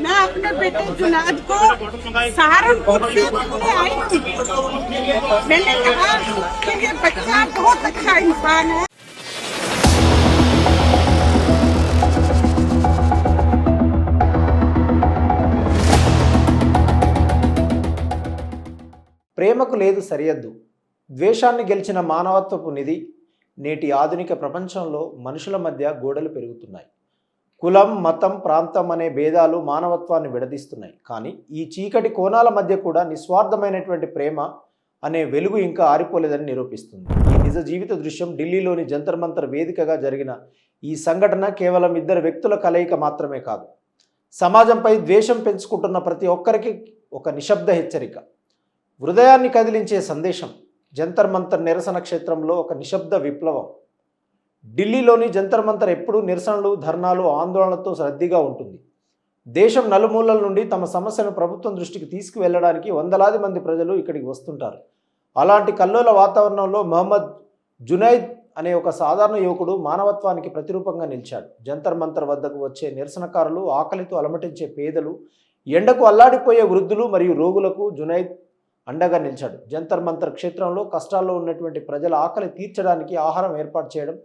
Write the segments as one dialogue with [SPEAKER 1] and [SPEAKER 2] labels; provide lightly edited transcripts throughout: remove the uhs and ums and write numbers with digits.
[SPEAKER 1] मैं अपने बेटे जुनाद को सहारनपुर से घूमने आई थी। मैंने कहा कि ये बच्चा बहुत अच्छा इंसान है।
[SPEAKER 2] ప్రేమకు లేదు సరిహద్దు. ద్వేషాన్ని గెలిచిన మానవత్వపు నిధి నేటి ఆధునిక ప్రపంచంలో మనుషుల మధ్య గోడలు పెరుగుతున్నాయి. కులం, మతం, ప్రాంతం అనే భేదాలు మానవత్వాన్ని విడదీస్తున్నాయి. కానీ ఈ చీకటి కోణాల మధ్య కూడా నిస్వార్థమైనటువంటి ప్రేమ అనే వెలుగు ఇంకా ఆరిపోలేదని నిరూపిస్తుంది. ఈ నిజ జీవిత దృశ్యం ఢిల్లీలోని జంతర్ మంతర్ వేదికగా జరిగిన ఈ సంఘటన కేవలం ఇద్దరు వ్యక్తుల కలయిక మాత్రమే కాదు, సమాజంపై ద్వేషం పెంచుకుంటున్న ప్రతి ఒక్కరికి ఒక నిశ్శబ్ద హెచ్చరిక, హృదయాన్ని కదిలించే సందేశం. జంతర్ మంతర్ నిరసన క్షేత్రంలో ఒక నిశ్శబ్ద విప్లవం. ఢిల్లీలోని జంతర్ మంతర్ ఎప్పుడూ నిరసనలు, ధర్నాలు, ఆందోళనలతో రద్దీగా ఉంటుంది. దేశం నలుమూలల నుండి తమ సమస్యను ప్రభుత్వం దృష్టికి తీసుకువెళ్ళడానికి వందలాది మంది ప్రజలు ఇక్కడికి వస్తుంటారు. అలాంటి కల్లోల వాతావరణంలో మహమ్మద్ జునైద్ అనే ఒక సాధారణ యువకుడు మానవత్వానికి ప్రతిరూపంగా నిలిచాడు. జంతర్ మంతర్ వద్దకు వచ్చే నిరసనకారులు, ఆకలితో అలమటించే పేదలు, ఎండకు అల్లాడిపోయే వృద్ధులు మరియు రోగులకు జునైద్ అండగా నిలిచాడు. జంతర్ మంతర్ క్షేత్రంలో కష్టాల్లో ఉన్నటువంటి ప్రజల ఆకలి తీర్చడానికి ఆహారం ఏర్పాటు చేయడం,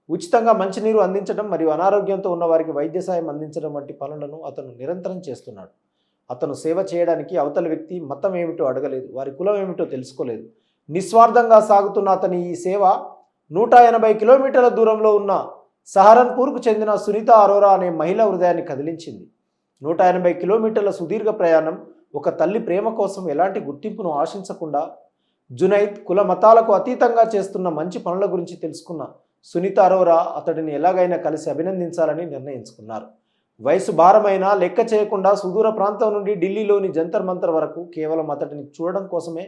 [SPEAKER 2] ఉచితంగా మంచినీరు అందించడం మరియు అనారోగ్యంతో ఉన్న వారికి వైద్య సాయం అందించడం వంటి పనులను అతను నిరంతరం చేస్తున్నాడు. అతను సేవ చేయడానికి అవతలి వ్యక్తి మతం ఏమిటో అడగలేదు, వారి కులం ఏమిటో తెలుసుకోలేదు. నిస్వార్థంగా సాగుతున్న అతని ఈ సేవ 180 కిలోమీటర్ల దూరంలో ఉన్న సహారన్పూర్కు చెందిన సునీత అరోరా అనే మహిళ హృదయాన్ని కదిలించింది. 180 కిలోమీటర్ల సుదీర్ఘ ప్రయాణం, ఒక తల్లి ప్రేమ కోసం ఎలాంటి గుర్తింపును ఆశించకుండా జునైద్ కుల మతాలకు అతీతంగా చేస్తున్న మంచి పనుల గురించి తెలుసుకున్న సునీత అరోరా అతడిని ఎలాగైనా కలిసి అభినందించాలని నిర్ణయించుకున్నారు. వయసు భారమైనా లెక్క చేయకుండా సుదూర ప్రాంతం నుండి ఢిల్లీలోని జంతర్ మంతర్ వరకు కేవలం అతడిని చూడడం కోసమే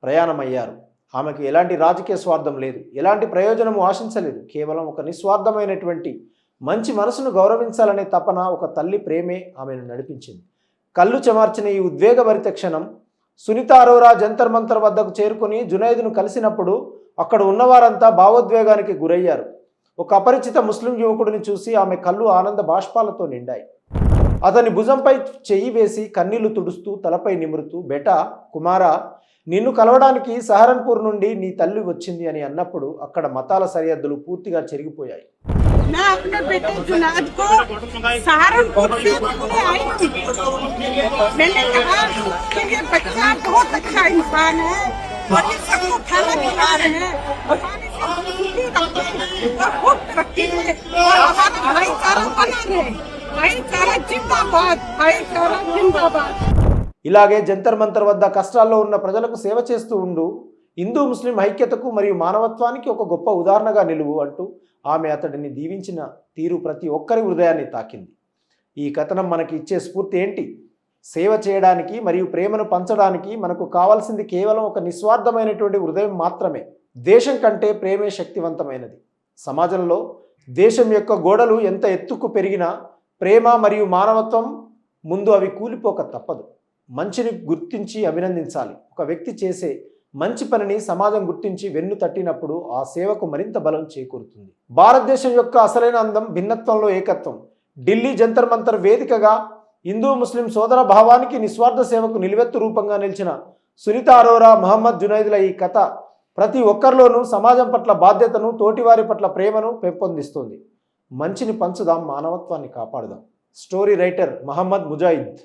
[SPEAKER 2] ప్రయాణమయ్యారు. ఆమెకు ఎలాంటి రాజకీయ స్వార్థం లేదు, ఎలాంటి ప్రయోజనము ఆశించలేదు. కేవలం ఒక నిస్వార్థమైనటువంటి మంచి మనసును గౌరవించాలనే తపన, ఒక తల్లి ప్రేమే ఆమెను నడిపించింది. కళ్ళు చెమార్చిన ఈ ఉద్వేగభరిత క్షణం. సునీత అరోరా జంతర్ మంతర్ వద్దకు చేరుకుని జునైద్ను కలిసినప్పుడు అక్కడ ఉన్నవారంతా భావోద్వేగానికి గురయ్యారు. ఒక అపరిచిత ముస్లిం యువకుడిని చూసి ఆమె కళ్ళు ఆనంద బాష్పాలతో నిండాయి. అతని భుజంపై చెయ్యి వేసి కన్నీళ్లు తుడుస్తూ తలపై నిమురుతూ, బేటా, కుమారా, నిన్ను కలవడానికి సహరన్పూర్ నుండి నీ తల్లి వచ్చింది అని అన్నప్పుడు అక్కడ మతాల సరిహద్దులు పూర్తిగా చెరిగిపోయాయి.
[SPEAKER 1] मैं अपने बेटे जुनाद को सहारनपुर से घूमने आई थी। मैंने कहा कि ये बच्चा बहुत अच्छा इंसान है और ये सबको खाना खिला रहे हैं और बहुत तरक्की है और हमारा भाईचारा बना रहे। भाईचारा जिंदाबाद, भाईचारा जिंदाबाद.
[SPEAKER 2] ఇలాగే జంతర్ మంతర్ వద్ద కష్టాల్లో ఉన్న ప్రజలకు సేవ చేస్తూ ఉండు, హిందూ ముస్లిం ఐక్యతకు మరియు మానవత్వానికి ఒక గొప్ప ఉదాహరణగా నిలువు అంటూ ఆమె అతడిని దీవించిన తీరు ప్రతి ఒక్కరి హృదయాన్ని తాకింది. ఈ కథనం మనకి ఇచ్చే స్ఫూర్తి ఏంటి? సేవ చేయడానికి మరియు ప్రేమను పంచడానికి మనకు కావాల్సింది కేవలం ఒక నిస్వార్థమైనటువంటి హృదయం మాత్రమే. దేశం కంటే ప్రేమే శక్తివంతమైనది. సమాజంలో దేశం యొక్క గోడలు ఎంత ఎత్తుకు పెరిగినా ప్రేమ మరియు మానవత్వం ముందు అవి కూలిపోక తప్పదు. మంచిని గుర్తించి అభినందించాలి. ఒక వ్యక్తి చేసే మంచి పనిని సమాజం గుర్తించి వెన్ను తట్టినప్పుడు ఆ సేవకు మరింత బలం చేకూరుతుంది. భారతదేశం యొక్క అసలైన అందం భిన్నత్వంలో ఏకత్వం. ఢిల్లీ జంతర్ మంతర్ వేదికగా హిందూ ముస్లిం సోదర భావానికి, నిస్వార్థ సేవకు నిలువెత్తు రూపంగా నిలిచిన సునీత అరోరా, మహమ్మద్ జునైద్ల ఈ కథ ప్రతి ఒక్కరిలోనూ సమాజం పట్ల బాధ్యతను, తోటివారి పట్ల ప్రేమను పెంపొందిస్తుంది. మంచిని పంచుదాం, మానవత్వాన్ని కాపాడుదాం. Story writer Mohammed Mujahid.